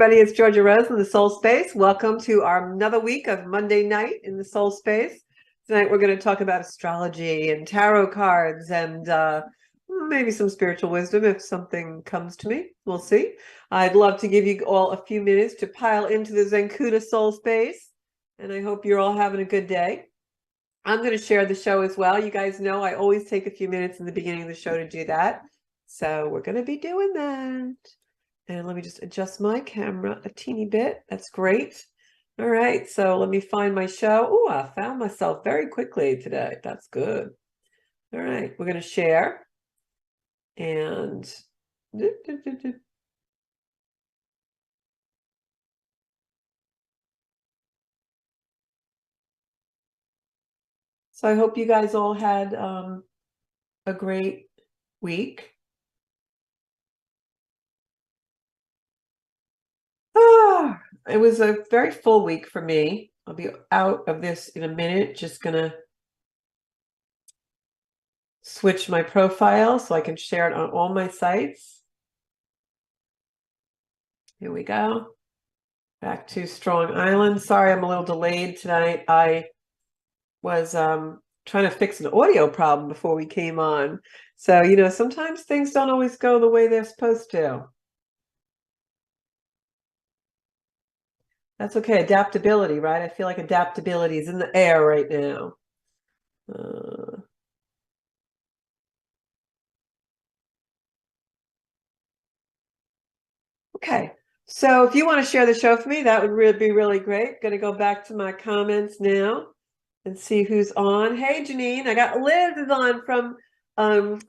everybody, it's Georgia Rose in the Soul Space. Welcome to our another week of Monday night in the Soul Space. Tonight we're going to talk about astrology and tarot cards and maybe some spiritual wisdom if something comes to me. We'll see. I'd love to give you all a few minutes to pile into the Zenkuda Soul Space, and I hope you're all having a good day. I'm going to share the show as well. You guys know I always take a few minutes in the beginning of the show to do that. So we're going to be doing that. And let me just adjust my camera a teeny bit. That's great. All right, so let me find my show. Oh, I found myself very quickly today. That's good. All right, we're going to share. And so I hope you guys all had a great week. It was a very full week for me. I'll be out of this in a minute. Just gonna switch my profile so I can share it on all my sites. Here we go. Back to Strong Island. Sorry, I'm a little delayed tonight. I was trying to fix an audio problem before we came on. So, you know, sometimes things don't always go the way they're supposed to. That's okay. Adaptability, right? I feel like adaptability is in the air right now. Okay. So if you want to share the show for me, that would be really great. Going to go back to my comments now and see who's on. Hey, Janine, I got Liz is on from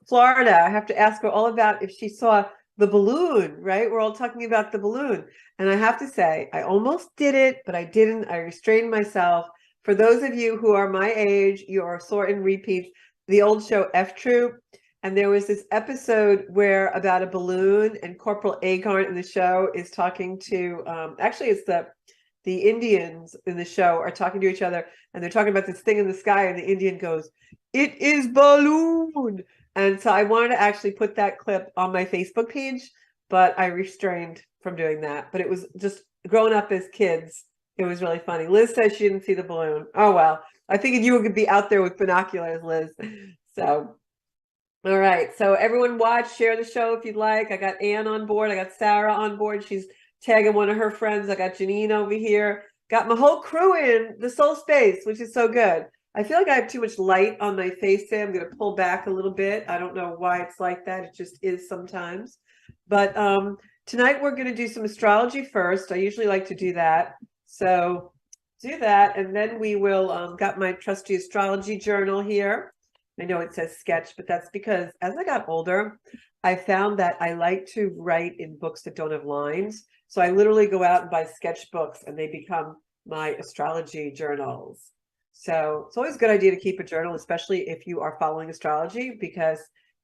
Florida. I have to ask her all about if she saw the balloon, right? We're all talking about the balloon. And I have to say, I almost did it, but I didn't. I restrained myself. For those of you who are my age, you are sort in repeats, the old show F Troop. And there was this episode where about a balloon, and Corporal Agarn in the show is talking to, actually it's the Indians in the show are talking to each other, and they're talking about this thing in the sky, and the Indian goes, "It is balloon." And so I wanted to actually put that clip on my Facebook page, but I restrained from doing that. But it was just growing up as kids. It was really funny. Liz says she didn't see the balloon. Oh, well, I figured you would be out there with binoculars, Liz. So, all right. So everyone watch, share the show if you'd like. I got Ann on board. I got Sarah on board. She's tagging one of her friends. I got Janine over here. Got my whole crew in the Soul Space, which is so good. I feel like I have too much light on my face today. I'm going to pull back a little bit. I don't know why it's like that. It just is sometimes. But tonight we're going to do some astrology first. I usually like to do that. So do that. And then we will, got my trusty astrology journal here. I know it says sketch, but that's because as I got older, I found that I like to write in books that don't have lines. So I literally go out and buy sketch books and they become my astrology journals. So it's always a good idea to keep a journal, especially if you are following astrology, because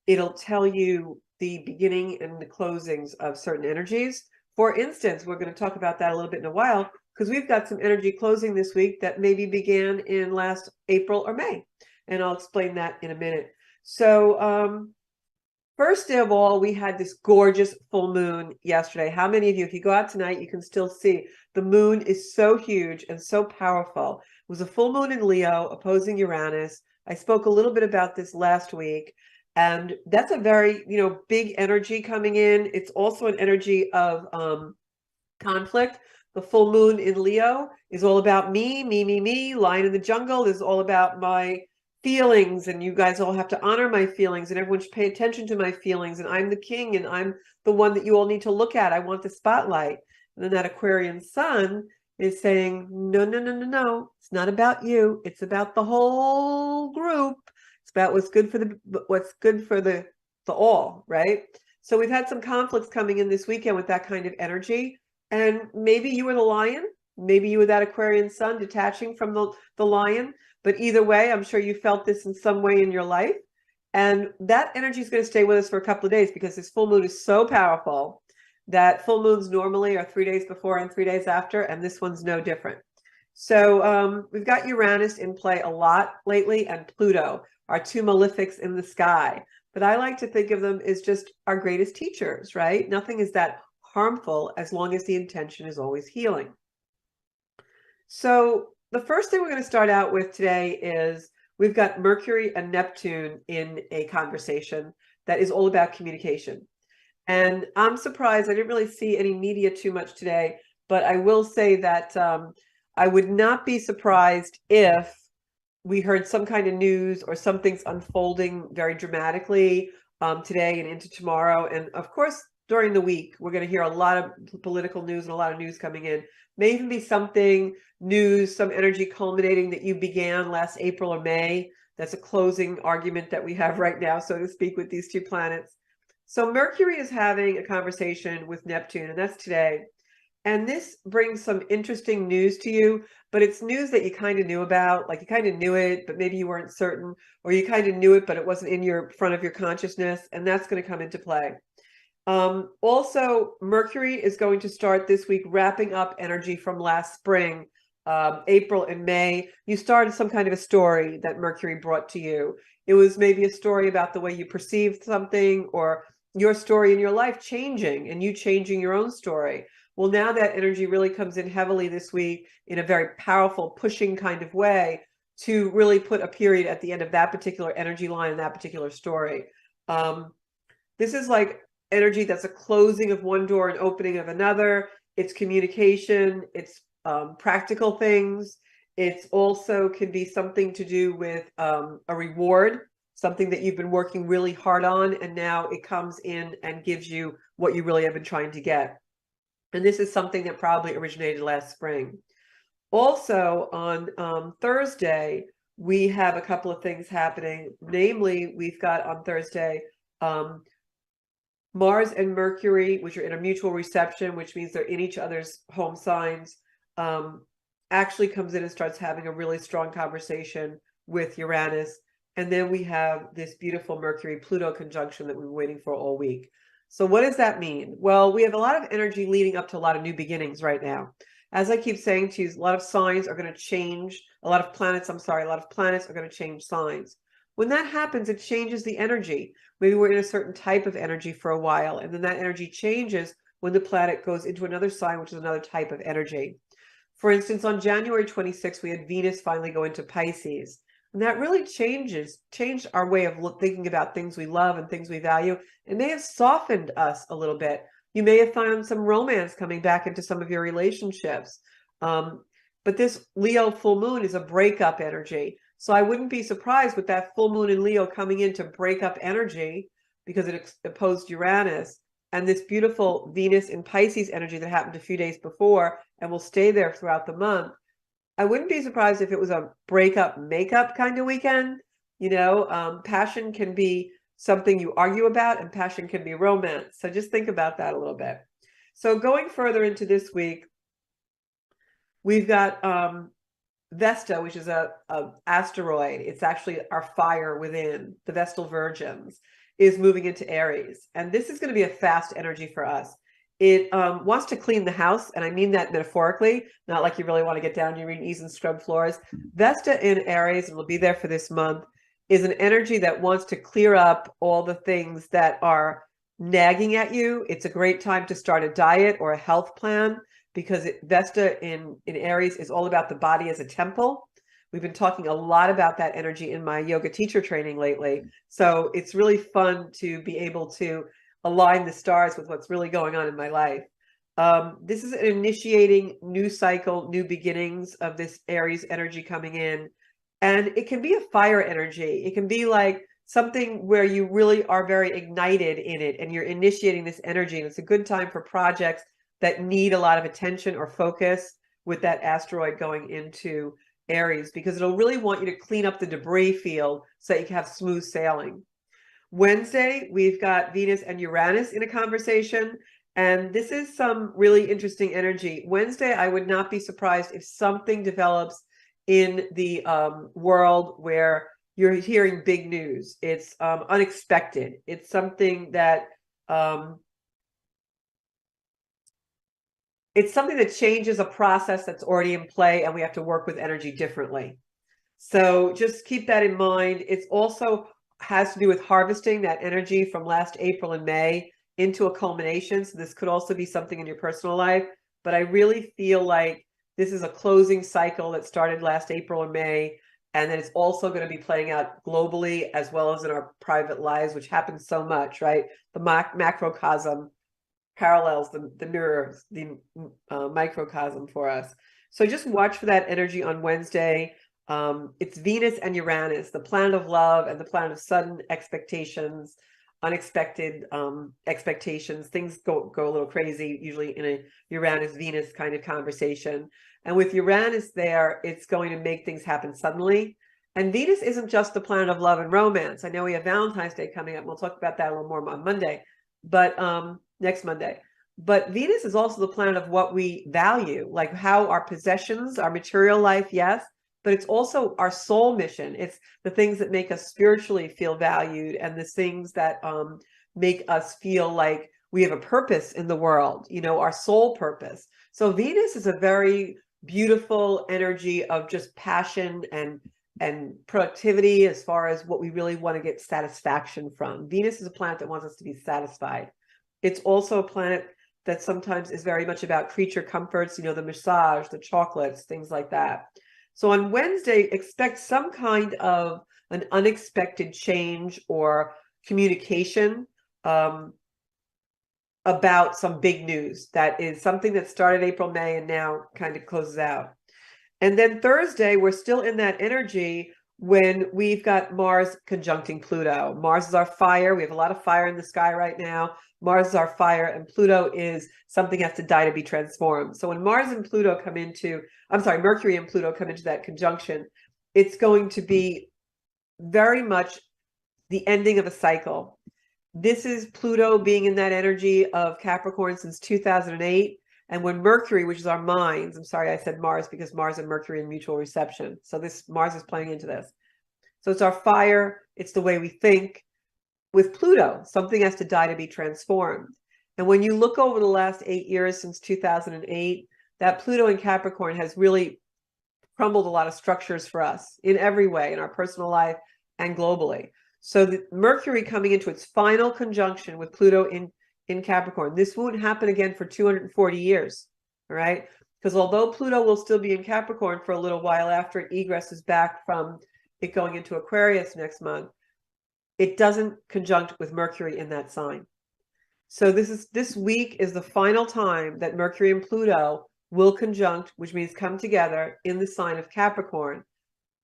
it'll tell you the beginning and the closings of certain energies. For instance, we're going to talk about that a little bit in a while, because we've got some energy closing this week that maybe began in last April or May. And I'll explain that in a minute. So first of all, we had this gorgeous full moon yesterday. How many of you, if you go out tonight, you can still see the moon is so huge and so powerful. It was a full moon in Leo opposing Uranus. I spoke a little bit about this last week, and that's a very, big energy coming in. It's also an energy of conflict. The full moon in Leo is all about me, Lion in the Jungle is all about my feelings, and you guys all have to honor my feelings, and everyone should pay attention to my feelings, and I'm the king, and I'm the one that you all need to look at. I want the spotlight. And then that Aquarian sun is saying, no, it's not about you. It's about the whole group. It's about what's good for the all, right? So we've had some conflicts coming in this weekend with that kind of energy, and maybe you were the lion, maybe you were that Aquarian sun detaching from the lion. But either way, I'm sure you felt this in some way in your life. And that energy is going to stay with us for a couple of days, because this full moon is so powerful that full moons normally are 3 days before and 3 days after, and this one's no different. So we've got Uranus in play a lot lately, and Pluto, our two malefics in the sky. But I like to think of them as just our greatest teachers, right? Nothing is that harmful as long as the intention is always healing. So the first thing we're going to start out with today is we've got Mercury and Neptune in a conversation that is all about communication. And I'm surprised I didn't really see any media too much today, but I will say that I would not be surprised if we heard some kind of news or something's unfolding very dramatically today and into tomorrow. And of course, during the week, we're going to hear a lot of political news and a lot of news coming in. May even be something news, some energy culminating that you began last April or May. That's a closing argument that we have right now, so to speak, with these two planets. So Mercury is having a conversation with Neptune, and that's today. And this brings some interesting news to you, but it's news that you kind of knew about, like you kind of knew it, but maybe you weren't certain, or you kind of knew it, but it wasn't in your front of your consciousness, and that's going to come into play. Also, Mercury is going to start this week wrapping up energy from last spring, April and May. You started some kind of a story that Mercury brought to you. It was maybe a story about the way you perceived something, or your story in your life changing and you changing your own story. Well, now that energy really comes in heavily this week in a very powerful, pushing kind of way to really put a period at the end of that particular energy line and that particular story. This is like energy that's a closing of one door and opening of another. It's communication, it's practical things. It's also can be something to do with a reward, something that you've been working really hard on, and now it comes in and gives you what you really have been trying to get. And this is something that probably originated last spring. Also on Thursday, we have a couple of things happening. Namely, we've got on Thursday, Mars and Mercury, which are in a mutual reception, which means they're in each other's home signs, actually comes in and starts having a really strong conversation with Uranus. And then we have this beautiful Mercury-Pluto conjunction that we've been waiting for all week. So what does that mean? Well, we have a lot of energy leading up to a lot of new beginnings right now. As I keep saying to you, a lot of signs are going to change. A lot of planets are going to change signs. When that happens, it changes the energy. Maybe we're in a certain type of energy for a while, and then that energy changes when the planet goes into another sign, which is another type of energy. For instance, on January 26th, we had Venus finally go into Pisces. And that really changed our way of thinking about things we love and things we value. It may have softened us a little bit. You may have found some romance coming back into some of your relationships. But this Leo full moon is a breakup energy. So I wouldn't be surprised with that full moon in Leo coming in to break up energy because it opposed Uranus. And this beautiful Venus in Pisces energy that happened a few days before and will stay there throughout the month. I wouldn't be surprised if it was a breakup, makeup kind of weekend. You know, passion can be something you argue about, and passion can be romance. So just think about that a little bit. So going further into this week, we've got Vesta, which is a asteroid. It's actually our fire within. The Vestal Virgins is moving into Aries. And this is going to be a fast energy for us. It wants to clean the house, and I mean that metaphorically, not like you really want to get down your knees and scrub floors. Vesta in Aries, and will be there for this month, is an energy that wants to clear up all the things that are nagging at you. It's a great time to start a diet or a health plan because Vesta in Aries is all about the body as a temple. We've been talking a lot about that energy in my yoga teacher training lately. So it's really fun to be able to align the stars with what's really going on in my life. This is an initiating new cycle, new beginnings of this Aries energy coming in. And it can be a fire energy. It can be like something where you really are very ignited in it and you're initiating this energy. And it's a good time for projects that need a lot of attention or focus with that asteroid going into Aries, because it'll really want you to clean up the debris field so that you can have smooth sailing. Wednesday, we've got Venus and Uranus in a conversation, and this is some really interesting energy. Wednesday, I would not be surprised if something develops in the world where you're hearing big news. It's unexpected. It's something that changes a process that's already in play, and we have to work with energy differently. So just keep that in mind. It's also has to do with harvesting that energy from last April and May. into a culmination. So this could also be something in your personal life, but I really feel like this is a closing cycle that started last April or May, and then it's also going to be playing out globally as well as in our private lives, which happens so much, right? The macrocosm parallels the mirrors, the microcosm for us. So just watch for that energy on Wednesday. It's Venus and Uranus, the planet of love and the planet of sudden expectations, unexpected expectations. Things go a little crazy, usually in a Uranus-Venus kind of conversation. And with Uranus there, it's going to make things happen suddenly. And Venus isn't just the planet of love and romance. I know we have Valentine's Day coming up. We'll talk about that a little more on Monday, but next Monday. But Venus is also the planet of what we value, like how our possessions, our material life, yes, but it's also our soul mission. It's the things that make us spiritually feel valued and the things that make us feel like we have a purpose in the world, you know, our soul purpose. So Venus is a very beautiful energy of just passion and productivity as far as what we really want to get satisfaction from. Venus is a planet that wants us to be satisfied. It's also a planet that sometimes is very much about creature comforts, you know, the massage, the chocolates, things like that. So on Wednesday, expect some kind of an unexpected change or communication about some big news. That is something that started April, May, and now kind of closes out. And then Thursday, we're still in that energy when we've got Mars conjuncting Pluto. Mars is our fire. We have a lot of fire in the sky right now. Mars is our fire, and Pluto is something has to die to be transformed. So when Mars and Pluto come into, Mercury and Pluto come into that conjunction, it's going to be very much the ending of a cycle. This is Pluto being in that energy of Capricorn since 2008. And when Mercury, which is our minds, I'm sorry I said Mars because Mars and Mercury in mutual reception. So this Mars is playing into this. So it's our fire. It's the way we think. With Pluto, something has to die to be transformed. And when you look over the last 8 years since 2008, that Pluto in Capricorn has really crumbled a lot of structures for us in every way, in our personal life and globally. So the Mercury coming into its final conjunction with Pluto in Capricorn, this won't happen again for 240 years, all right? Because although Pluto will still be in Capricorn for a little while after it egresses back from it going into Aquarius next month, it doesn't conjunct with Mercury in that sign. So this week is the final time that Mercury and Pluto will conjunct, which means come together in the sign of Capricorn.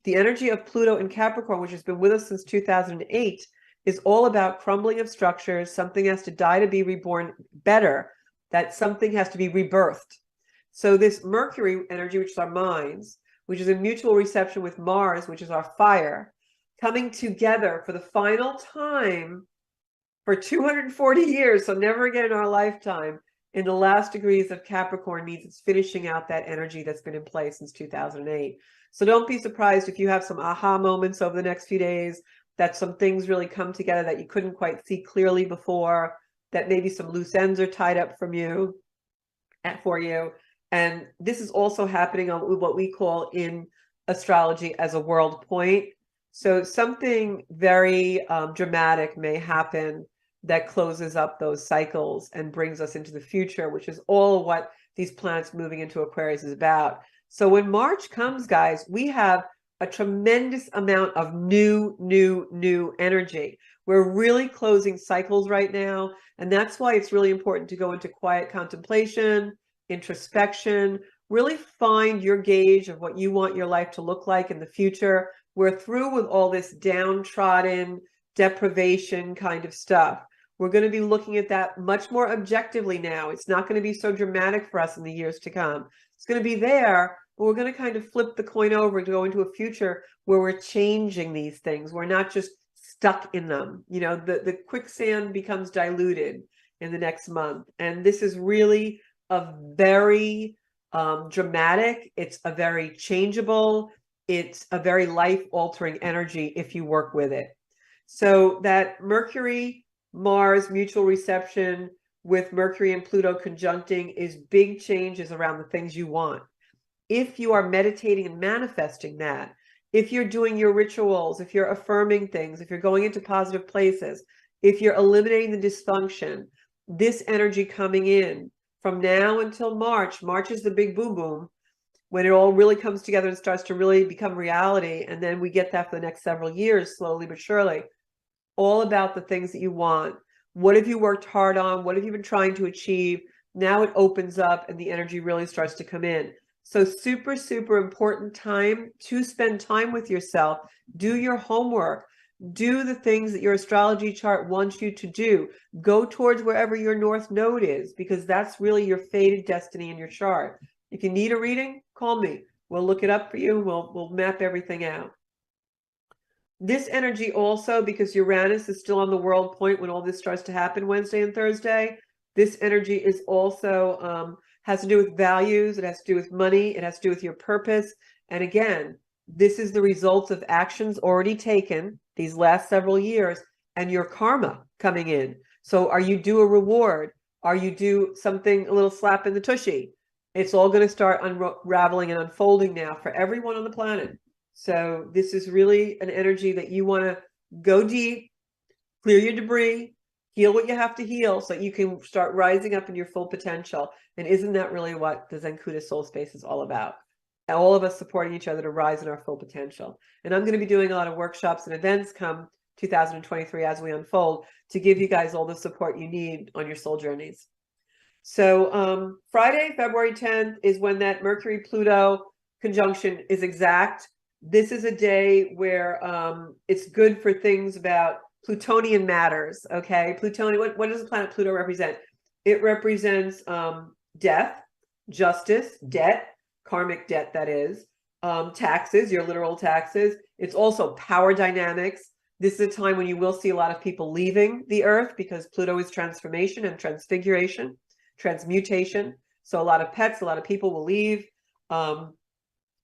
The energy of Pluto in Capricorn, which has been with us since 2008, is all about crumbling of structures. Something has to die to be reborn better, that something has to be rebirthed. So this Mercury energy, which is our minds, which is in mutual reception with Mars, which is our fire, coming together for the final time for 240 years, so never again in our lifetime, in the last degrees of Capricorn means it's finishing out that energy that's been in place since 2008. So don't be surprised if you have some aha moments over the next few days, that some things really come together that you couldn't quite see clearly before, that maybe some loose ends are tied up for you. And this is also happening on what we call in astrology as a world point. So something very dramatic may happen that closes up those cycles and brings us into the future, which is all of what these planets moving into Aquarius is about. So when March comes, guys, we have a tremendous amount of new energy. We're really closing cycles right now. And that's why it's really important to go into quiet contemplation, introspection, really find your gauge of what you want your life to look like in the future. We're through with all this downtrodden deprivation kind of stuff. We're going to be looking at that much more objectively now. It's not going to be so dramatic for us in the years to come. It's going to be there, but we're going to kind of flip the coin over to go into a future where we're changing these things. We're not just stuck in them. You know, the quicksand becomes diluted in the next month. And this is really a very dramatic, it's a very changeable, it's a very life-altering energy if you work with it. So that Mercury, Mars mutual reception with Mercury and Pluto conjuncting is big changes around the things you want. If you are meditating and manifesting that, if you're doing your rituals, if you're affirming things, if you're going into positive places, if you're eliminating the dysfunction, this energy coming in from now until March. March is the big boom boom, when it all really comes together and starts to really become reality. And then we get that for the next several years, slowly but surely. All about the things that you want. What have you worked hard on? What have you been trying to achieve? Now it opens up and the energy really starts to come in. So super, super important time to spend time with yourself. Do your homework. Do the things that your astrology chart wants you to do. Go towards wherever your North Node is, because that's really your fated destiny in your chart. If you need a reading, call me. We'll look it up for you. We'll map everything out. This energy also, because Uranus is still on the world point when all this starts to happen Wednesday and Thursday, this energy is also has to do with values. It has to do with money. It has to do with your purpose. And again, this is the results of actions already taken these last several years and your karma coming in. So are you due a reward? Are you due something, a little slap in the tushy? It's all going to start unraveling and unfolding now for everyone on the planet. So this is really an energy that you want to go deep, clear your debris, heal what you have to heal so you can start rising up in your full potential. And isn't that really what the Zenkuda Soul Space is all about? All of us supporting each other to rise in our full potential. And I'm going to be doing a lot of workshops and events come 2023 as we unfold to give you guys all the support you need on your soul journeys. So Friday, February 10th is when that Mercury-Pluto conjunction is exact. This is a day where it's good for things about Plutonian matters, okay? Plutonian, what does the planet Pluto represent? It represents death, justice, debt, karmic debt, that is, taxes, your literal taxes. It's also power dynamics. This is a time when you will see a lot of people leaving the earth because Pluto is transformation and transfiguration, transmutation. So a lot of pets, a lot of people will leave.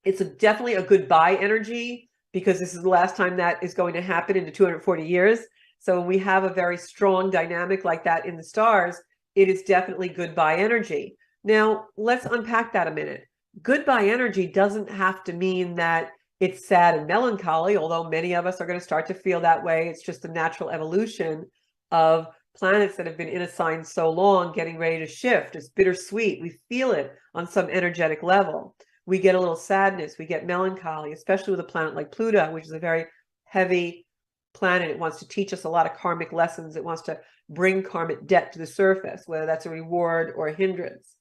It's definitely a goodbye energy because this is the last time that is going to happen in the 240 years. So when we have a very strong dynamic like that in the stars, it is definitely goodbye energy. Now, let's unpack that a minute. Goodbye energy doesn't have to mean that it's sad and melancholy, although many of us are going to start to feel that way. It's just the natural evolution of planets that have been in a sign so long getting ready to shift. It's bittersweet. We feel it on some energetic level. We get a little sadness, we get melancholy, especially with a planet like Pluto, which is a very heavy planet. It wants to teach us a lot of karmic lessons. It wants to bring karmic debt to the surface, whether that's a reward or a hindrance.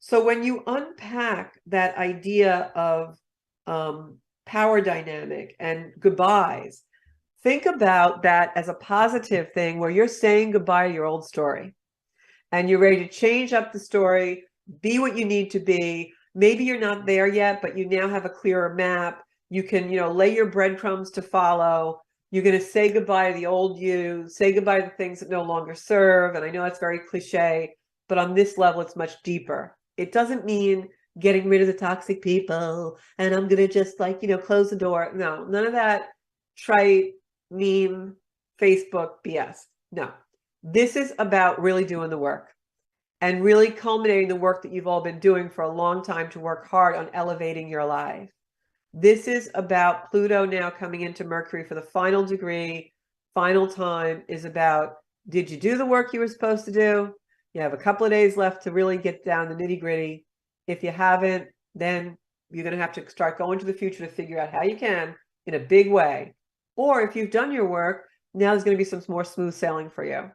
So when you unpack that idea of power dynamic and goodbyes, think about that as a positive thing where you're saying goodbye to your old story and you're ready to change up the story, be what you need to be. Maybe you're not there yet, but you now have a clearer map. You can, lay your breadcrumbs to follow. You're going to say goodbye to the old you, say goodbye to the things that no longer serve. And I know that's very cliche, but on this level, it's much deeper. It doesn't mean getting rid of the toxic people and I'm going to just close the door. No, none of that trite meme, Facebook BS. No, this is about really doing the work. And really culminating the work that you've all been doing for a long time to work hard on elevating your life. This is about Pluto now coming into Mercury for the final degree, final time is about, did you do the work you were supposed to do? You have a couple of days left to really get down the nitty gritty. If you haven't, then you're going to have to start going to the future to figure out how you can in a big way. Or if you've done your work, now there's going to be some more smooth sailing for you.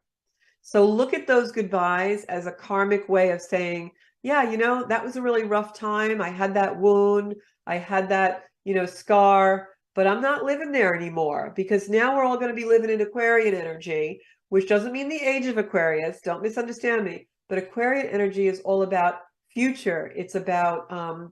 So look at those goodbyes as a karmic way of saying, yeah, that was a really rough time. I had that wound. I had that, scar, but I'm not living there anymore because now we're all going to be living in Aquarian energy, which doesn't mean the age of Aquarius. Don't misunderstand me. But Aquarian energy is all about future. It's about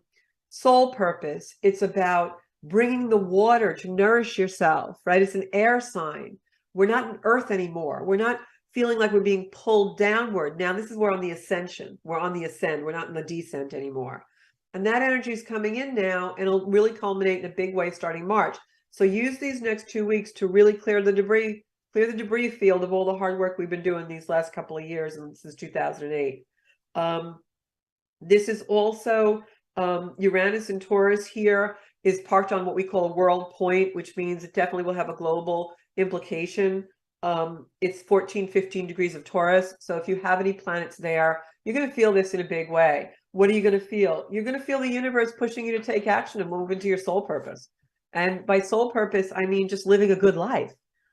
soul purpose. It's about bringing the water to nourish yourself, right? It's an air sign. We're not in Earth anymore. We're not feeling like we're being pulled downward. Now, this is we're on the ascension. We're on the ascend. We're not in the descent anymore. And that energy is coming in now, and it'll really culminate in a big way starting March. So use these next 2 weeks to really clear the debris field of all the hard work we've been doing these last couple of years and since 2008. This is also Uranus and Taurus here is parked on what we call a world point, which means it definitely will have a global implication. It's 14, 15 degrees of Taurus. So if you have any planets there, you're going to feel this in a big way. What are you going to feel? You're going to feel the universe pushing you to take action and move into your soul purpose. And by soul purpose, I mean just living a good life.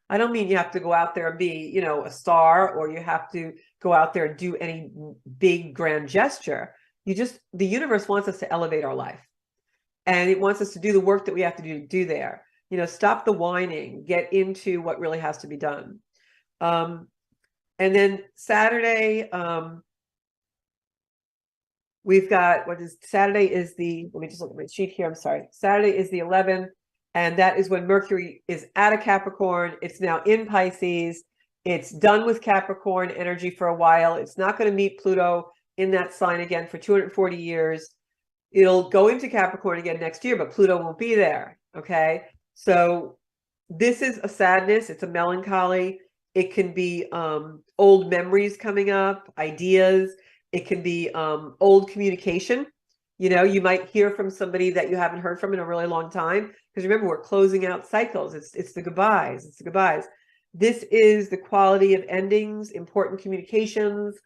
I don't mean you have to go out there and be, you know, a star, or you have to go out there and do any big grand gesture. The universe wants us to elevate our life. And it wants us to do the work that we have to do there. You know, stop the whining, get into what really has to be done. And then Saturday, we've got, let me just look at my sheet here. I'm sorry. Saturday is the 11th. And that is when Mercury is out of Capricorn. It's now in Pisces. It's done with Capricorn energy for a while. It's not going to meet Pluto in that sign again for 240 years. It'll go into Capricorn again next year, but Pluto won't be there. Okay. So this is a sadness. It's a melancholy. It can be old memories coming up, ideas. It can be old communication. You know, you might hear from somebody that you haven't heard from in a really long time. Because remember, we're closing out cycles. It's the goodbyes. It's the goodbyes. This is the quality of endings, important communications,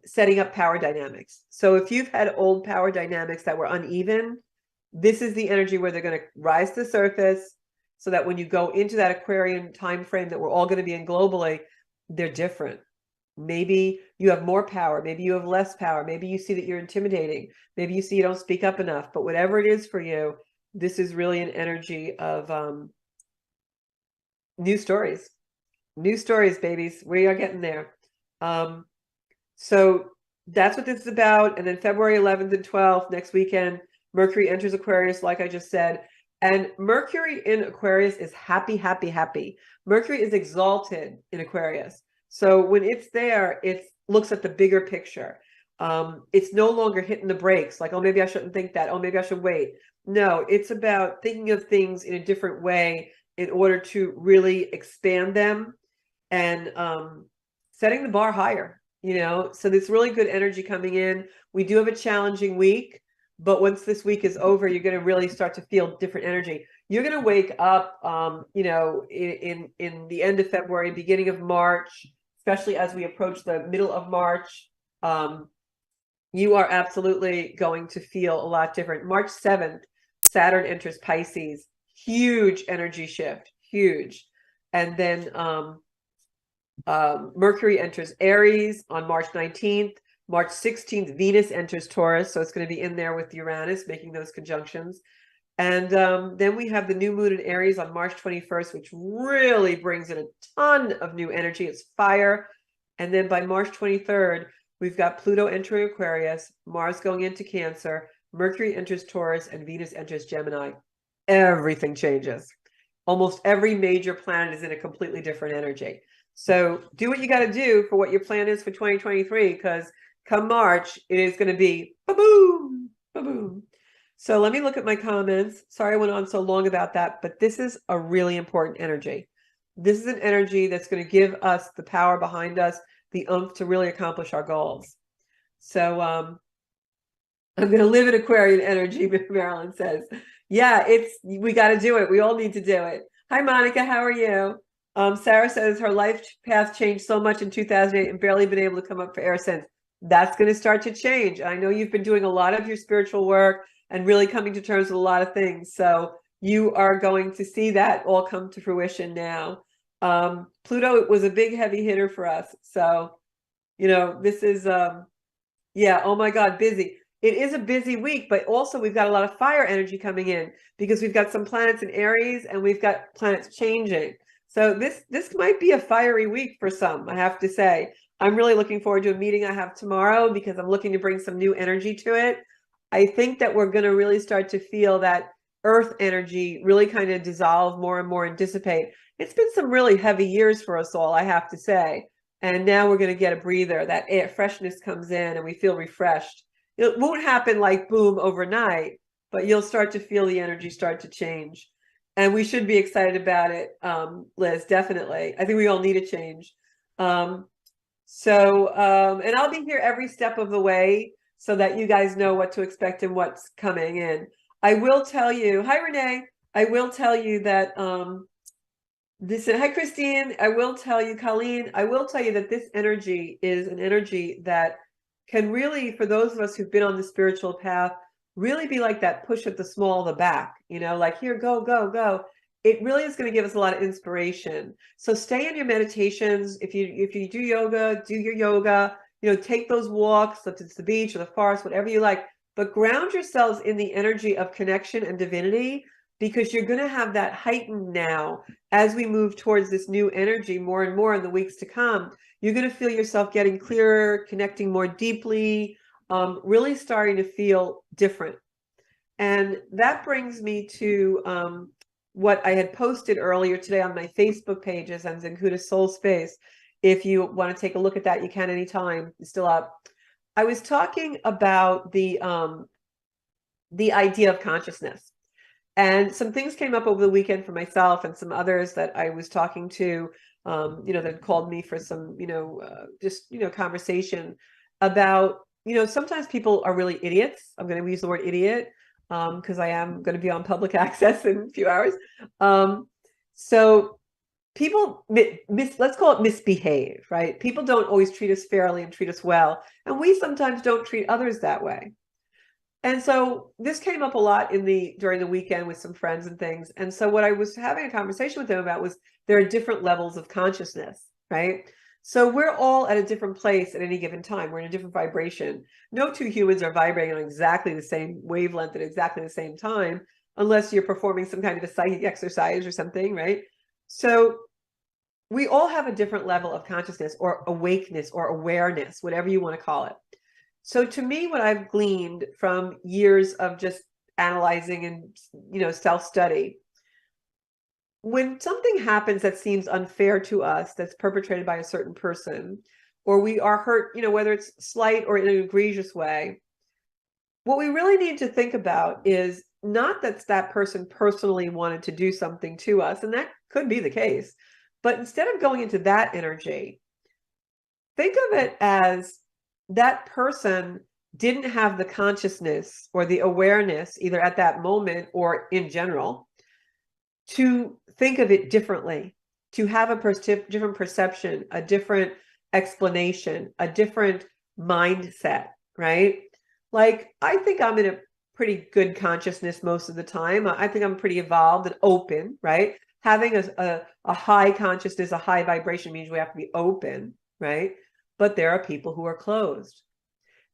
setting up power dynamics. So if you've had old power dynamics that were uneven, this is the energy where they're going to rise to the surface, so that when you go into that Aquarian time frame that we're all going to be in globally, they're different. Maybe you have more power. Maybe you have less power. Maybe you see that you're intimidating. Maybe you see you don't speak up enough. But whatever it is for you, this is really an energy of new stories. New stories, babies. We are getting there. So that's what this is about. And then February 11th and 12th, next weekend, Mercury enters Aquarius, like I just said. And Mercury in Aquarius is happy, happy, happy. Mercury is exalted in Aquarius. So when it's there, it looks at the bigger picture. It's no longer hitting the brakes, like, oh, maybe I shouldn't think that. Oh, maybe I should wait. No, it's about thinking of things in a different way in order to really expand them and setting the bar higher, you know. So there's really good energy coming in. We do have a challenging week, but once this week is over, you're going to really start to feel different energy. You're going to wake up, you know, in the end of February, beginning of March, especially as we approach the middle of March. You are absolutely going to feel a lot different. March 7th, Saturn enters Pisces. Huge energy shift, huge. And then Mercury enters Aries on March 19th. March 16th, Venus enters Taurus. So it's going to be in there with Uranus, making those conjunctions. And then we have the new moon in Aries on March 21st, which really brings in a ton of new energy. It's fire. And then by March 23rd, we've got Pluto entering Aquarius, Mars going into Cancer, Mercury enters Taurus, and Venus enters Gemini. Everything changes. Almost every major planet is in a completely different energy. So do what you got to do for what your plan is for 2023, because come March, it is going to be ba-boom, ba-boom. So let me look at my comments. Sorry I went on so long about that, but this is a really important energy. This is an energy that's going to give us the power behind us, the oomph to really accomplish our goals. So I'm going to live in Aquarian energy, Marilyn says. Yeah, we got to do it. We all need to do it. Hi, Monica. How are you? Sarah says her life path changed so much in 2008 and barely been able to come up for air since. That's going to start to change. I know you've been doing a lot of your spiritual work and really coming to terms with a lot of things. So you are going to see that all come to fruition now. Pluto was a big heavy hitter for us. So, you know, this is, yeah, oh my God, busy. It is a busy week, but also we've got a lot of fire energy coming in because we've got some planets in Aries and we've got planets changing. So this might be a fiery week for some, I have to say. I'm really looking forward to a meeting I have tomorrow because I'm looking to bring some new energy to it. I think that we're going to really start to feel that earth energy really kind of dissolve more and more and dissipate. It's been some really heavy years for us all, I have to say. And now we're going to get a breather. That air freshness comes in and we feel refreshed. It won't happen like boom overnight, but you'll start to feel the energy start to change. And we should be excited about it, Liz, definitely. I think we all need a change. And I'll be here every step of the way so that you guys know what to expect and what's coming in. I will tell you, hi, Renee. I will tell you that Hi, Christine. I will tell you, Colleen, I will tell you that this energy is an energy that can really, for those of us who've been on the spiritual path, really be like that push at the small of the back, like here, go, go, go. It really is going to give us a lot of inspiration. So stay in your meditations. If you do yoga, do your yoga, take those walks, if it's the beach or the forest, whatever you like, but ground yourselves in the energy of connection and divinity, because you're going to have that heightened now as we move towards this new energy more and more in the weeks to come. You're going to feel yourself getting clearer, connecting more deeply, really starting to feel different. And that brings me to what I had posted earlier today on my Facebook pages and Zenkuda Soul Space. If you want to take a look at that, you can anytime. It's still up. I was talking about the idea of consciousness. And some things came up over the weekend for myself and some others that I was talking to, that called me for some, conversation about, sometimes people are really idiots. I'm going to use the word idiot because I am going to be on public access in a few hours. So people, let's call it misbehave, right? People don't always treat us fairly and treat us well. And we sometimes don't treat others that way. And so this came up a lot during the weekend with some friends and things. And so what I was having a conversation with them about was there are different levels of consciousness, right? So we're all at a different place at any given time. We're in a different vibration. No two humans are vibrating on exactly the same wavelength at exactly the same time, unless you're performing some kind of a psychic exercise or something, right? So we all have a different level of consciousness or awakeness or awareness, whatever you want to call it. So to me, what I've gleaned from years of just analyzing and, self-study, when something happens that seems unfair to us, that's perpetrated by a certain person, or we are hurt, whether it's slight or in an egregious way, what we really need to think about is not that person personally wanted to do something to us, and that could be the case, but instead of going into that energy, think of it as that person didn't have the consciousness or the awareness, either at that moment or in general, to think of it differently, to have a different perception, a different explanation, a different mindset, right? Like, I think I'm in a pretty good consciousness most of the time. I think I'm pretty evolved and open, right? Having a high consciousness, a high vibration means we have to be open, right? But there are people who are closed.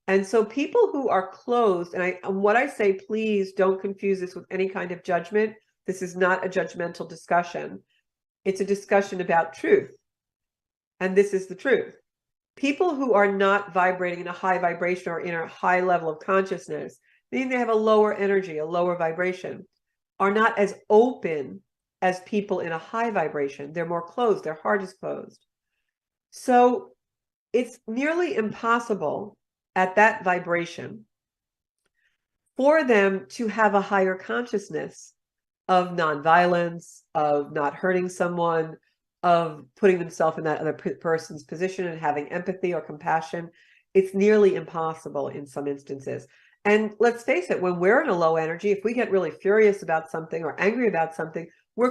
And so people who are closed, and what I say, please don't confuse this with any kind of judgment. This is not a judgmental discussion. It's a discussion about truth. And this is the truth. People who are not vibrating in a high vibration or in a high level of consciousness, meaning they have a lower energy, a lower vibration, are not as open as people in a high vibration. They're more closed. Their heart is closed. So it's nearly impossible at that vibration for them to have a higher consciousness of nonviolence, of not hurting someone, of putting themselves in that other person's position and having empathy or compassion. It's nearly impossible in some instances. And let's face it, when we're in a low energy, if we get really furious about something or angry about something, we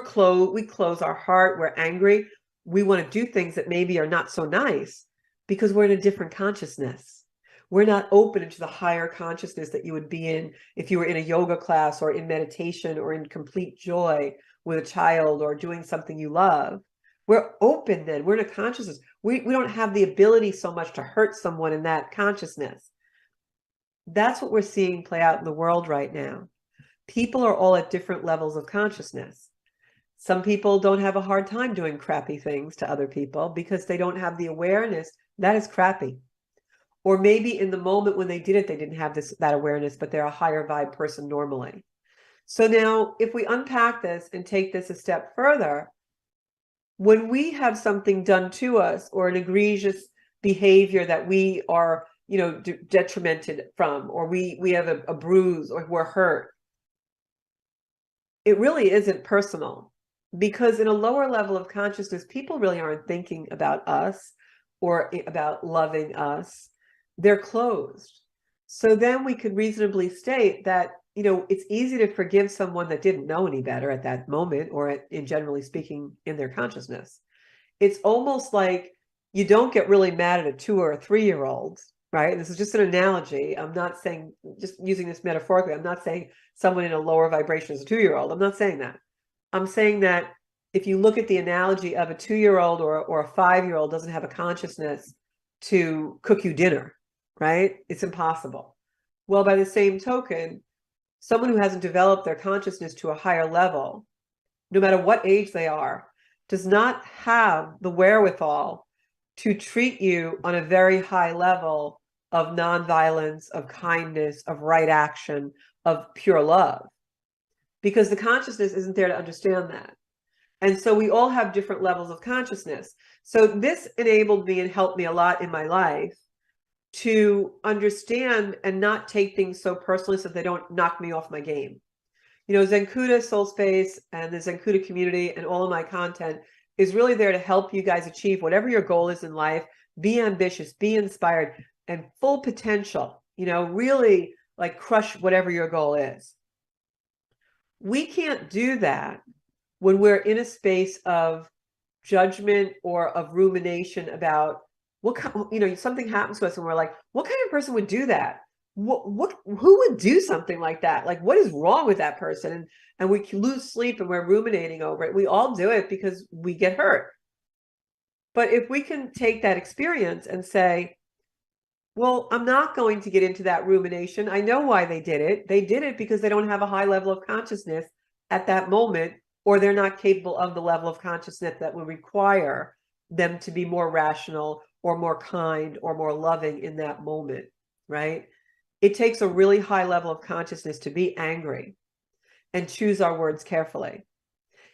close our heart, we're angry. We want to do things that maybe are not so nice because we're in a different consciousness. We're not open into the higher consciousness that you would be in if you were in a yoga class or in meditation or in complete joy with a child or doing something you love. We're open then. We're in a consciousness. We don't have the ability so much to hurt someone in that consciousness. That's what we're seeing play out in the world right now. People are all at different levels of consciousness. Some people don't have a hard time doing crappy things to other people because they don't have the awareness that is crappy. Or maybe in the moment when they did it, they didn't have that awareness, but they're a higher vibe person normally. So now if we unpack this and take this a step further, when we have something done to us or an egregious behavior that we are, detrimented from, or we have a bruise or we're hurt, it really isn't personal, because in a lower level of consciousness, people really aren't thinking about us or about loving us. They're closed. So then we could reasonably state that, it's easy to forgive someone that didn't know any better at that moment, or in generally speaking, in their consciousness. It's almost like you don't get really mad at a 2 or a 3-year-old, right? This is just an analogy. I'm not saying, just using this metaphorically, I'm not saying someone in a lower vibration is a 2-year-old. I'm not saying that. I'm saying that if you look at the analogy of a 2-year-old or a 5-year-old doesn't have a consciousness to cook you dinner, right? It's impossible. Well, by the same token, someone who hasn't developed their consciousness to a higher level, no matter what age they are, does not have the wherewithal to treat you on a very high level of nonviolence, of kindness, of right action, of pure love, because the consciousness isn't there to understand that. And so we all have different levels of consciousness. So this enabled me and helped me a lot in my life to understand and not take things so personally so they don't knock me off my game. Zenkuda Soul Space and the Zenkuda community and all of my content is really there to help you guys achieve whatever your goal is in life. Be ambitious, be inspired, and full potential, really like crush whatever your goal is. We can't do that when we're in a space of judgment or of rumination about what kind, something happens to us and we're like, what kind of person would do that? Who would do something like that? Like, what is wrong with that person? And we lose sleep and we're ruminating over it. We all do it because we get hurt. But if we can take that experience and say, well, I'm not going to get into that rumination. I know why they did it. They did it because they don't have a high level of consciousness at that moment, or they're not capable of the level of consciousness that would require them to be more rational or more kind or more loving in that moment, right? It takes a really high level of consciousness to be angry and choose our words carefully.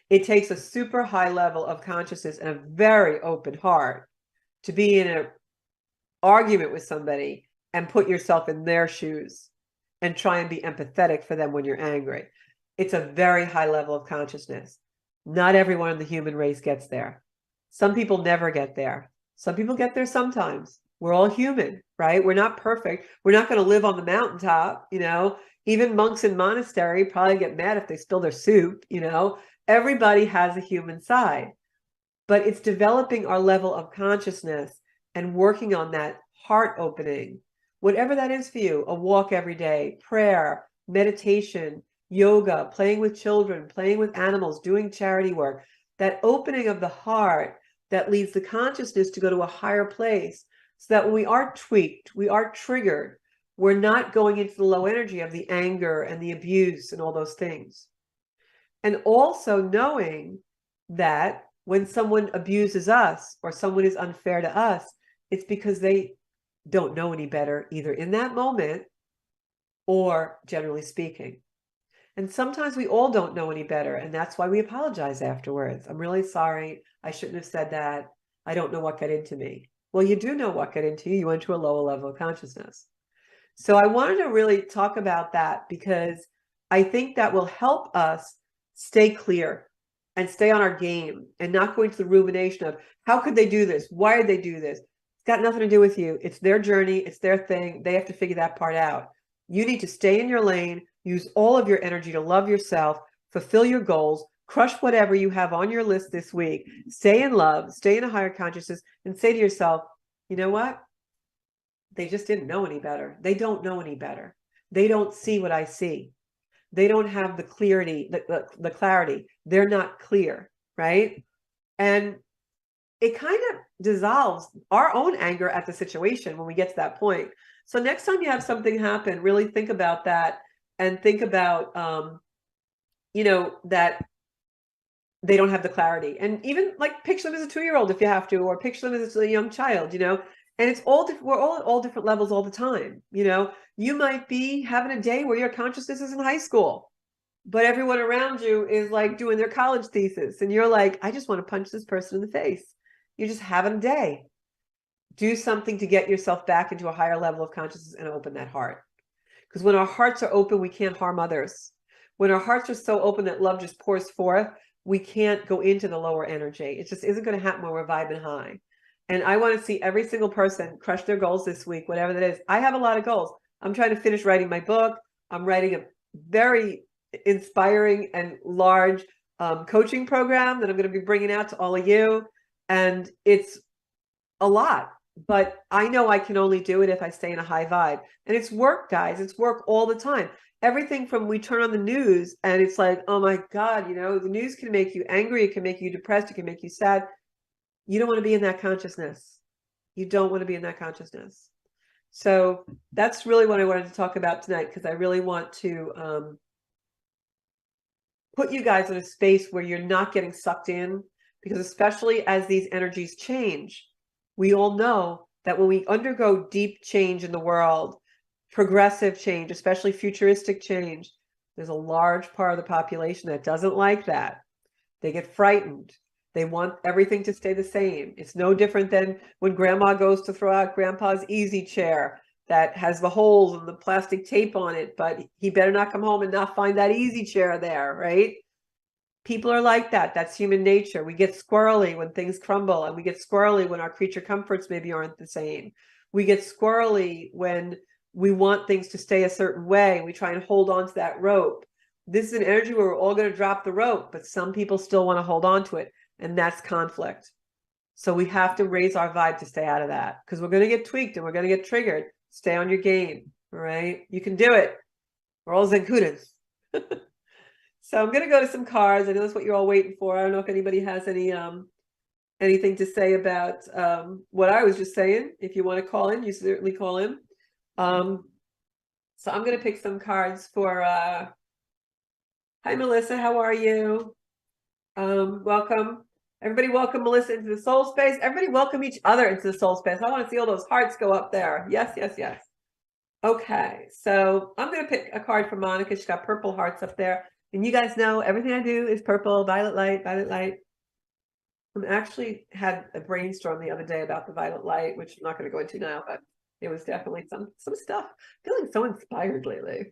It takes a super high level of consciousness and a very open heart to be in an argument with somebody and put yourself in their shoes and try and be empathetic for them when you're angry. It's a very high level of consciousness. Not everyone in the human race gets there. Some people never get there. Some people get there sometimes. We're all human, right? We're not perfect. We're not going to live on the mountaintop, Even monks in monastery probably get mad if they spill their soup, Everybody has a human side. But it's developing our level of consciousness and working on that heart opening, whatever that is for you, a walk every day, prayer, meditation, yoga, playing with children, playing with animals, doing charity work, that opening of the heart that leads the consciousness to go to a higher place, so that when we are tweaked, we are triggered, we're not going into the low energy of the anger and the abuse and all those things. And also knowing that when someone abuses us or someone is unfair to us, it's because they don't know any better, either in that moment or generally speaking. And sometimes we all don't know any better, and that's why we apologize afterwards. I'm really sorry. I shouldn't have said that. I don't know what got into me. Well, you do know what got into you. You went to a lower level of consciousness. So I wanted to really talk about that because I think that will help us stay clear and stay on our game and not go into the rumination of how could they do this? Why did they do this? It's got nothing to do with you. It's their journey. It's their thing. They have to figure that part out. You need to stay in your lane, use all of your energy to love yourself, fulfill your goals, crush whatever you have on your list this week, stay in love, stay in a higher consciousness, and say to yourself, you know what? They just didn't know any better. They don't know any better. They don't see what I see. They don't have the clarity, the clarity. They're not clear, right? And it kind of dissolves our own anger at the situation when we get to that point. So next time you have something happen, really think about that and think about, that they don't have the clarity. And even like picture them as a 2-year-old if you have to, or picture them as a young child, and it's all different. We're all at all different levels all the time. You might be having a day where your consciousness is in high school, but everyone around you is like doing their college thesis. And you're like, I just want to punch this person in the face. You're just having a day. Do something to get yourself back into a higher level of consciousness and open that heart. Because when our hearts are open, we can't harm others. When our hearts are so open that love just pours forth, we can't go into the lower energy. It just isn't going to happen when we're vibing high. And I want to see every single person crush their goals this week, whatever that is. I have a lot of goals. I'm trying to finish writing my book. I'm writing a very inspiring and large coaching program that I'm going to be bringing out to all of you. And it's a lot, but I know I can only do it if I stay in a high vibe. And it's work, guys. It's work all the time. Everything from we turn on the news and it's like, oh my God, you know, the news can make you angry. It can make you depressed. It can make you sad. You don't want to be in that consciousness. You don't want to be in that consciousness. So that's really what I wanted to talk about tonight, because I really want to put you guys in a space where you're not getting sucked in, because especially as these energies change, we all know that when we undergo deep change in the world, progressive change, especially futuristic change, there's a large part of the population that doesn't like that. They get frightened. They want everything to stay the same. It's no different than when grandma goes to throw out grandpa's easy chair that has the holes and the plastic tape on it, but he better not come home and not find that easy chair there, right? People are like that. That's human nature. We get squirrely when things crumble, and we get squirrely when our creature comforts maybe aren't the same. We get squirrely when we want things to stay a certain way. We try and hold on to that rope. This is an energy where we're all going to drop the rope, but some people still want to hold on to it, and that's conflict. So we have to raise our vibe to stay out of that, because we're going to get tweaked and we're going to get triggered. Stay on your game, all right? You can do it. We're all Zenkudas. So I'm going to go to some cards. I know that's what you're all waiting for. I don't know if anybody has any anything to say about what I was just saying. If you want to call in, you certainly call in. So I'm going to pick some cards for hi, Melissa. How are you? Welcome. Everybody welcome Melissa into the soul space. Everybody welcome each other into the soul space. I want to see all those hearts go up there. Yes, yes, yes. Okay, so I'm going to pick a card for Monica. She's got purple hearts up there. And you guys know everything I do is purple, violet light, violet light. I actually had a brainstorm the other day about the violet light, which I'm not going to go into now, but it was definitely some stuff. Feeling so inspired lately.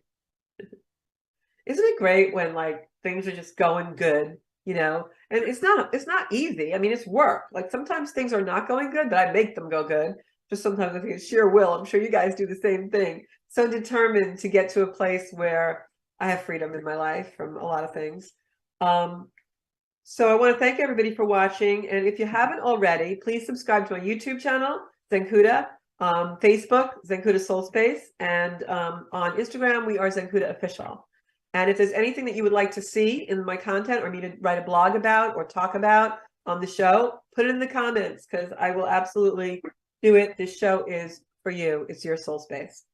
Isn't it great when like things are just going good, you know? And it's not easy. I mean, it's work. Like sometimes things are not going good, but I make them go good. Just sometimes I think it's sheer will. I'm sure you guys do the same thing. So determined to get to a place where I have freedom in my life from a lot of things. So I want to thank everybody for watching. And if you haven't already, please subscribe to my YouTube channel, Zenkuda, Facebook, Zenkuda Soul Space, and on Instagram, we are Zenkuda Official. And if there's anything that you would like to see in my content or me to write a blog about or talk about on the show, put it in the comments, because I will absolutely do it. This show is for you. It's your soul space.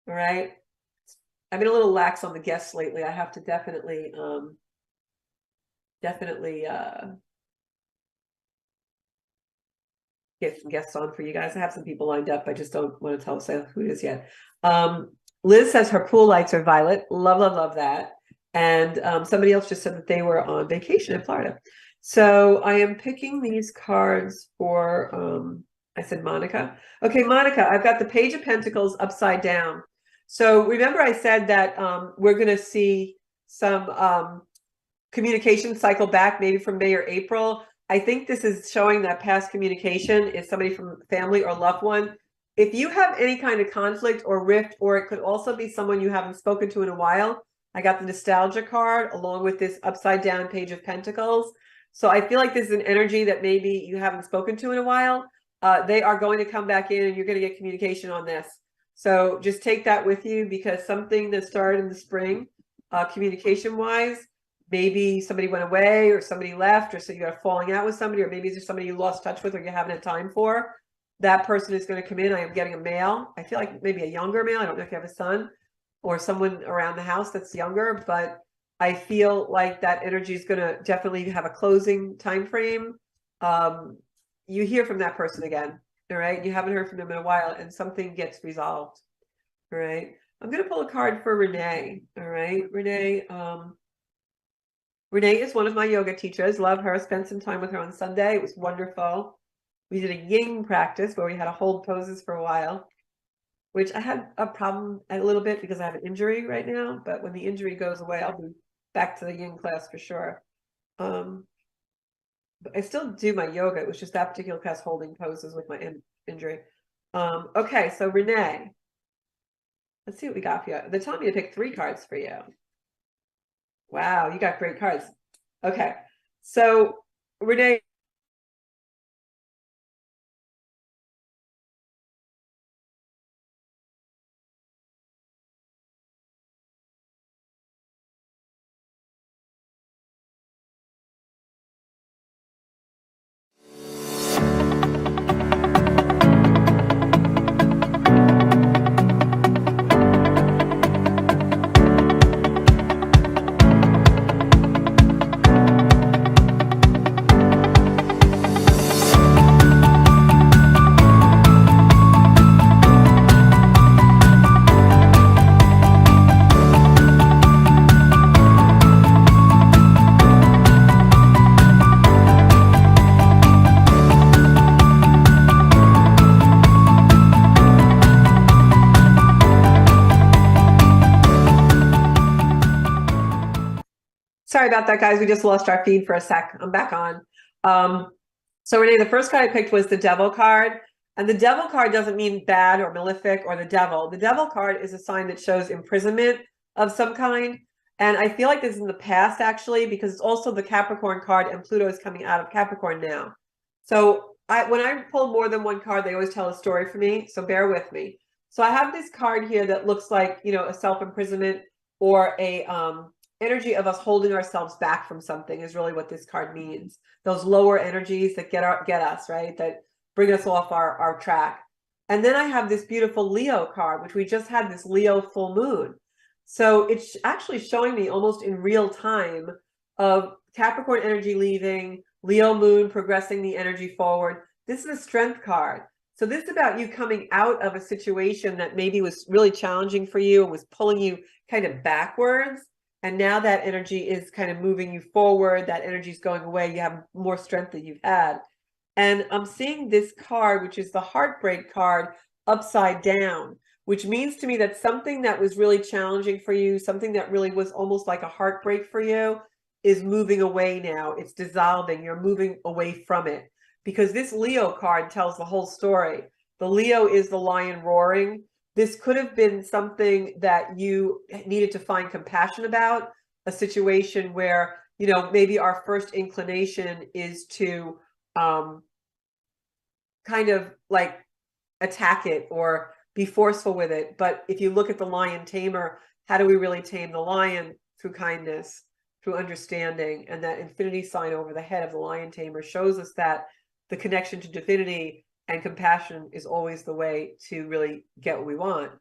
All right. I've been a little lax on the guests lately. I have to definitely get some guests on for you guys. I have some people lined up. I just don't want to say who it is yet. Liz says her pool lights are violet. Love, love, love that. And somebody else just said that they were on vacation in Florida. So I am picking these cards for, I said Monica. Okay, Monica, I've got the Page of Pentacles upside down. So remember I said that we're going to see some communication cycle back maybe from May or April. I think this is showing that past communication is somebody from family or loved one. If you have any kind of conflict or rift, or it could also be someone you haven't spoken to in a while, I got the nostalgia card along with this upside down Page of Pentacles. So I feel like this is an energy that maybe you haven't spoken to in a while. They are going to come back in and you're going to get communication on this. So just take that with you, because something that started in the spring, communication-wise, maybe somebody went away or somebody left, or so you got a falling out with somebody, or maybe it's just somebody you lost touch with or you haven't had time for. That person is going to come in. I am getting a male. I feel like maybe a younger male. I don't know if you have a son or someone around the house that's younger, but I feel like that energy is going to definitely have a closing time frame. You hear from that person again. All right. You haven't heard from them in a while, and something gets resolved. All right. I'm going to pull a card for Renee. All right. Renee is one of my yoga teachers. Love her. Spent some time with her on Sunday. It was wonderful. We did a yin practice where we had to hold poses for a while, which I had a problem a little bit because I have an injury right now. But when the injury goes away, I'll be back to the yin class for sure. But I still do my yoga. It was just that particular class holding poses with my injury. Okay, so Renee. Let's see what we got for you. They're telling me to pick 3 cards for you. Wow, you got great cards. Okay, so Renee. Sorry about that, guys. We just lost our feed for a sec. I'm back on. So Renee, the first card I picked was the Devil card. And the Devil card doesn't mean bad or malefic or the devil. The Devil card is a sign that shows imprisonment of some kind. And I feel like this is in the past, actually, because it's also the Capricorn card, and Pluto is coming out of Capricorn now. So when I pull more than one card, they always tell a story for me. So bear with me. So I have this card here that looks like, you know, a self-imprisonment or a energy of us holding ourselves back from something is really what this card means. Those lower energies that get us, right? That bring us off our track. And then I have this beautiful Leo card, which we just had this Leo full moon. So it's actually showing me almost in real time of Capricorn energy leaving, Leo moon progressing the energy forward. This is a strength card. So this is about you coming out of a situation that maybe was really challenging for you and was pulling you kind of backwards. And now that energy is kind of moving you forward. That energy is going away. You have more strength than you've had. And I'm seeing this card, which is the heartbreak card, upside down, which means to me that something that was really challenging for you, something that really was almost like a heartbreak for you, is moving away now. It's dissolving. You're moving away from it. Because this Leo card tells the whole story. The Leo is the lion roaring. This could have been something that you needed to find compassion about, a situation where, you know, maybe our first inclination is to kind of like attack it or be forceful with it. But if you look at the lion tamer, how do we really tame the lion? Through kindness, through understanding. And that infinity sign over the head of the lion tamer shows us that the connection to divinity and compassion is always the way to really get what we want.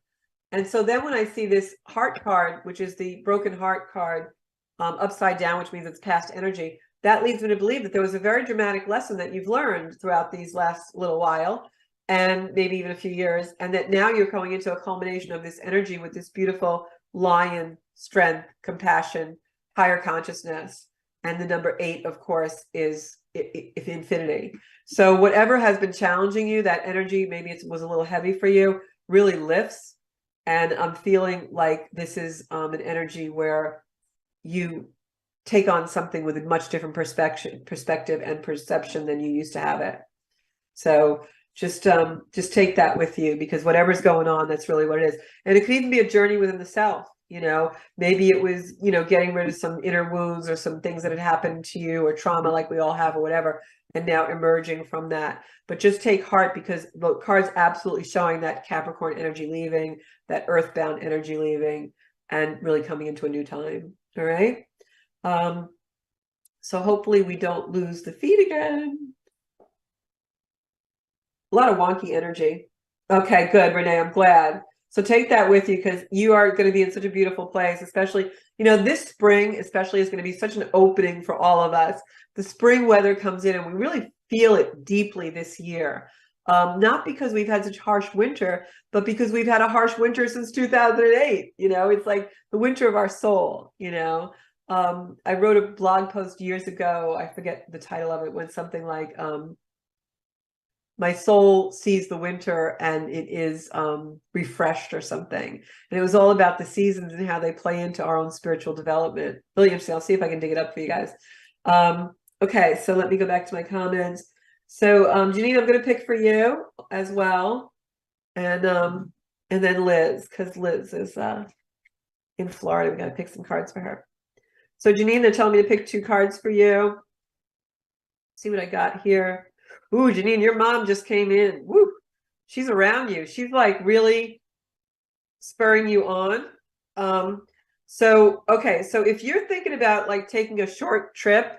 And so then when I see this heart card, which is the broken heart card, upside down, which means it's past energy, that leads me to believe that there was a very dramatic lesson that you've learned throughout these last little while, and maybe even a few years, and that now you're going into a culmination of this energy with this beautiful lion, strength, compassion, higher consciousness. And the number 8, of course, is infinity. So whatever has been challenging you, that energy, maybe it was a little heavy for you, really lifts. And I'm feeling like this is an energy where you take on something with a much different perspective and perception than you used to have it. So just take that with you, because whatever's going on, that's really what it is. And it could even be a journey within the self. You know, maybe it was, you know, getting rid of some inner wounds or some things that had happened to you, or trauma like we all have, or whatever, and now emerging from that. But just take heart, because the card's absolutely showing that Capricorn energy leaving, that earthbound energy leaving, and really coming into a new time. All right. So hopefully we don't lose the feed again. A lot of wonky energy. Okay, good, Renee. I'm glad. So take that with you, because you are going to be in such a beautiful place, especially, you know, this spring especially is going to be such an opening for all of us. The spring weather comes in and we really feel it deeply this year. Not because we've had such harsh winter, but because we've had a harsh winter since 2008. You know, it's like the winter of our soul, you know. I wrote a blog post years ago. I forget the title of it. Went something like, my soul sees the winter and it is refreshed, or something. And it was all about the seasons and how they play into our own spiritual development. Really interesting. I'll see if I can dig it up for you guys. Okay, so let me go back to my comments. So Janine, I'm going to pick for you as well. And And then Liz, because Liz is in Florida. We got to pick some cards for her. So Janine, they're telling me to pick 2 cards for you. See what I got here. Ooh, Janine, your mom just came in. Woo! She's around you. She's like really spurring you on. Okay, so if you're thinking about like taking a short trip,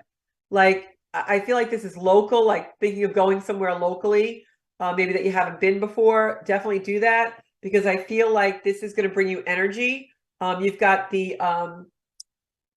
like I feel like this is local, like thinking of going somewhere locally, maybe that you haven't been before, definitely do that because I feel like this is going to bring you energy. You've got the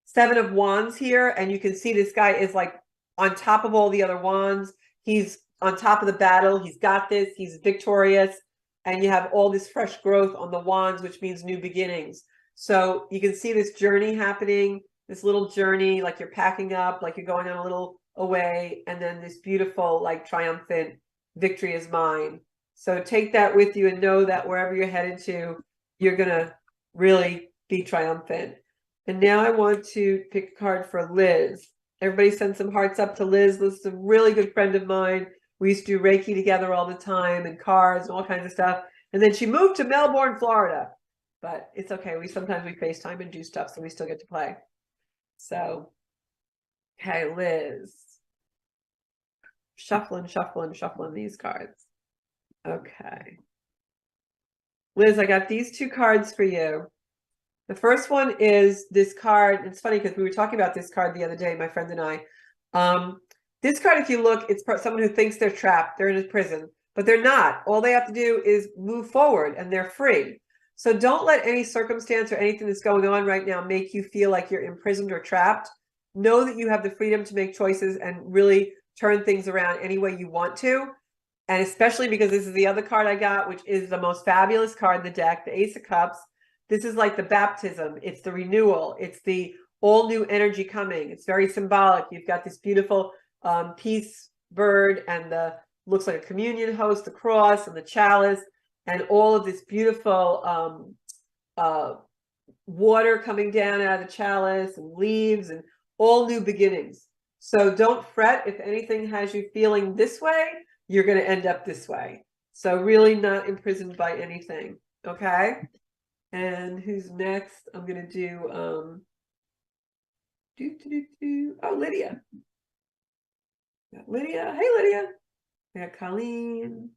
7 of Wands here, and you can see this guy is like on top of all the other wands. He's on top of the battle. He's got this. He's victorious. And you have all this fresh growth on the wands, which means new beginnings. So you can see this journey happening, this little journey, like you're packing up, like you're going on a little away, and then this beautiful, like triumphant victory is mine. So take that with you and know that wherever you're headed to, you're going to really be triumphant. And now I want to pick a card for Liz. Everybody send some hearts up to Liz. Liz is a really good friend of mine. We used to do Reiki together all the time and cards and all kinds of stuff. And then she moved to Melbourne, Florida. But it's okay. Sometimes we FaceTime and do stuff, so we still get to play. So, okay, Liz. Shuffling these cards. Okay. Liz, I got these 2 cards for you. The first one is this card. It's funny because we were talking about this card the other day, my friend and I. This card, if you look, it's someone who thinks they're trapped. They're in a prison, but they're not. All they have to do is move forward and they're free. So don't let any circumstance or anything that's going on right now make you feel like you're imprisoned or trapped. Know that you have the freedom to make choices and really turn things around any way you want to. And especially because this is the other card I got, which is the most fabulous card in the deck, the Ace of Cups. This is like the baptism. It's the renewal. It's the all new energy coming. It's very symbolic. You've got this beautiful peace bird and the looks like a communion host, the cross and the chalice, and all of this beautiful water coming down out of the chalice and leaves and all new beginnings. So don't fret if anything has you feeling this way, you're going to end up this way. So really not imprisoned by anything. Okay. And who's next? I'm going to do, oh, Lydia. Lydia. Hey, Lydia. I got Colleen.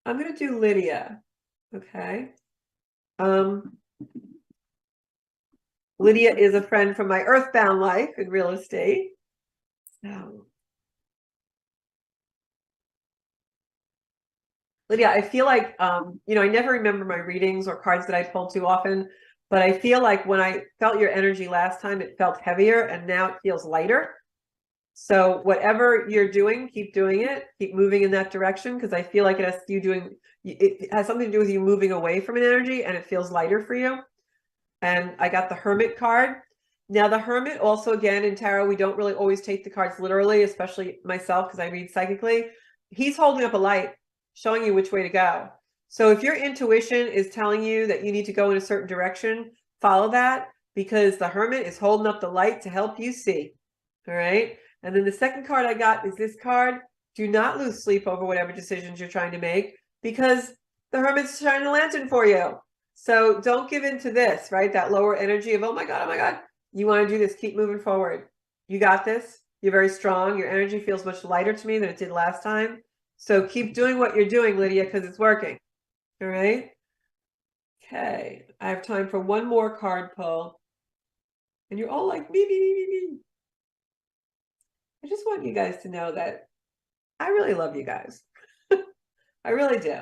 I'm going to do Lydia. Okay. Lydia is a friend from my earthbound life in real estate. So, Lydia, I feel like, you know, I never remember my readings or cards that I pull too often, but I feel like when I felt your energy last time, it felt heavier and now it feels lighter. So whatever you're doing, keep doing it, keep moving in that direction, because I feel like it has something to do with you moving away from an energy and it feels lighter for you. And I got the Hermit card. Now the Hermit also, again, in tarot, we don't really always take the cards literally, especially myself, because I read psychically. He's holding up a light, showing you which way to go. So if your intuition is telling you that you need to go in a certain direction, follow that, because the Hermit is holding up the light to help you see. All right. And then the second card I got is this card. Do not lose sleep over whatever decisions you're trying to make, because the Hermit's shining a lantern for you. So don't give in to this, right? That lower energy of, oh my God, you want to do this, keep moving forward. You got this. You're very strong. Your energy feels much lighter to me than it did last time. So keep doing what you're doing, Lydia, because it's working. All right. Okay. I have time for one more card pull. And you're all like, me. I just want you guys to know that I really love you guys. I really do.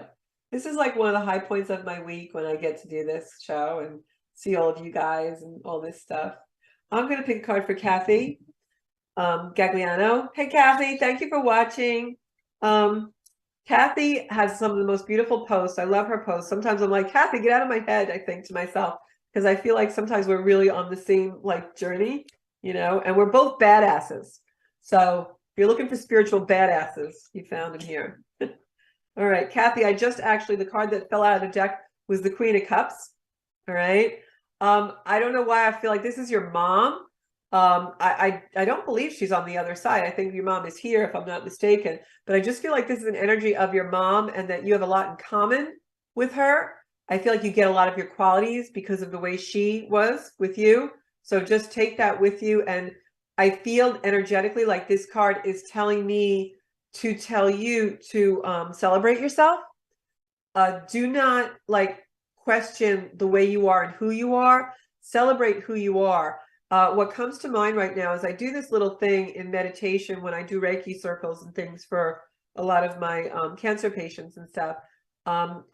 This is like one of the high points of my week when I get to do this show and see all of you guys and all this stuff. I'm going to pick a card for Kathy Gagliano. Hey, Kathy, thank you for watching. Kathy has some of the most beautiful posts. I love her posts. Sometimes I'm like, Kathy, get out of my head, I think to myself, because I feel like sometimes we're really on the same like journey, you know, and we're both badasses. So if you're looking for spiritual badasses, you found them here. All right, Kathy, I just actually, the card that fell out of the deck was the Queen of Cups. All right. I don't know why I feel like this is your mom. I don't believe she's on the other side. I think your mom is here, if I'm not mistaken. But I just feel like this is an energy of your mom and that you have a lot in common with her. I feel like you get a lot of your qualities because of the way she was with you. So just take that with you. And I feel energetically like this card is telling me to tell you to celebrate yourself. Do not like question the way you are and who you are. Celebrate who you are. What comes to mind right now is I do this little thing in meditation when I do Reiki circles and things for a lot of my cancer patients and stuff.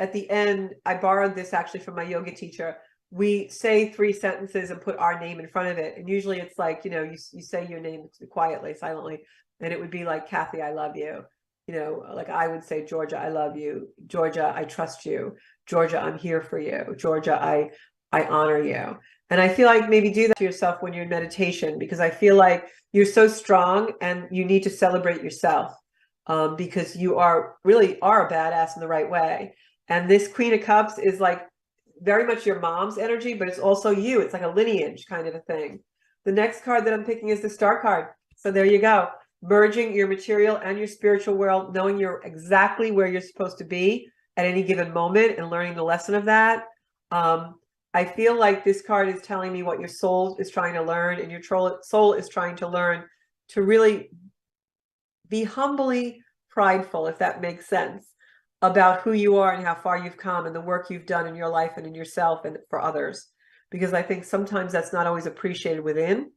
At the end, I borrowed this actually from my yoga teacher. We say 3 sentences and put our name in front of it. And usually it's like, you know, you say your name quietly, silently. And it would be like, Kathy, I love you. You know, like I would say, Georgia, I love you. Georgia, I trust you. Georgia, I'm here for you. Georgia, I honor you. And I feel like maybe do that to yourself when you're in meditation, because I feel like you're so strong and you need to celebrate yourself, because you really are a badass in the right way. And this Queen of Cups is like very much your mom's energy, but it's also you. It's like a lineage kind of a thing. The next card that I'm picking is the Star card. So there you go. Merging your material and your spiritual world, knowing you're exactly where you're supposed to be at any given moment and learning the lesson of that. I feel like this card is telling me what your soul is trying to learn, and your soul is trying to learn to really be humbly prideful, if that makes sense, about who you are and how far you've come and the work you've done in your life and in yourself and for others. Because I think sometimes that's not always appreciated within,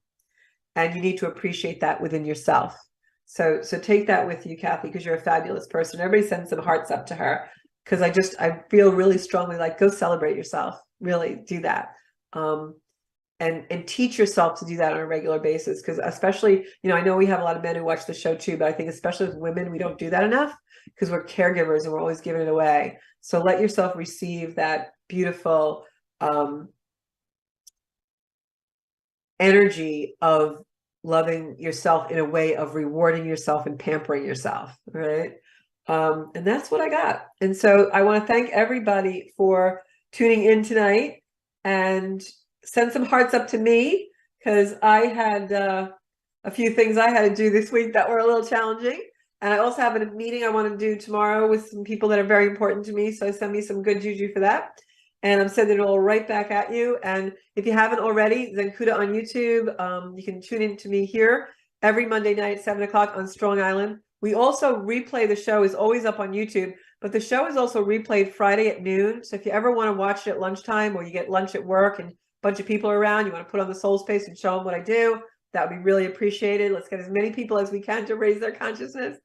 and you need to appreciate that within yourself. So take that with you, Kathy, because you're a fabulous person. Everybody send some hearts up to her, because I feel really strongly like, go celebrate yourself. Really do that. And teach yourself to do that on a regular basis, because especially, you know, I know we have a lot of men who watch the show too, but I think especially with women, we don't do that enough because we're caregivers and we're always giving it away. So let yourself receive that beautiful energy of loving yourself in a way of rewarding yourself and pampering yourself, right? And that's what I got. And so I want to thank everybody for tuning in tonight, and send some hearts up to me, because I had a few things I had to do this week that were a little challenging. And I also have a meeting I want to do tomorrow with some people that are very important to me. So send me some good juju for that. And I'm sending it all right back at you. And if you haven't already, Zenkuda on YouTube, you can tune in to me here every Monday night at 7 o'clock on Strong Island. We also replay the show, is always up on YouTube, but the show is also replayed Friday at noon. So if you ever want to watch it at lunchtime, or you get lunch at work and a bunch of people are around, you want to put on the Soul Space and show them what I do, that would be really appreciated. Let's get as many people as we can to raise their consciousness.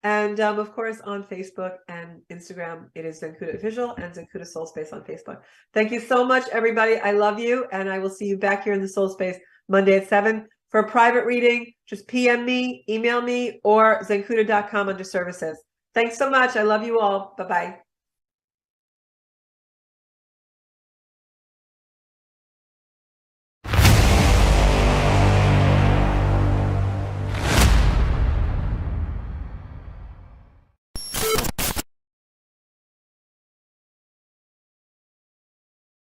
And of course, on Facebook and Instagram, it is Zenkuda Official and Zenkuda Soul Space on Facebook. Thank you so much, everybody. I love you. And I will see you back here in the Soul Space Monday at 7. For a private reading, just PM me, email me, or zenkuda.com under services. Thanks so much. I love you all. Bye-bye.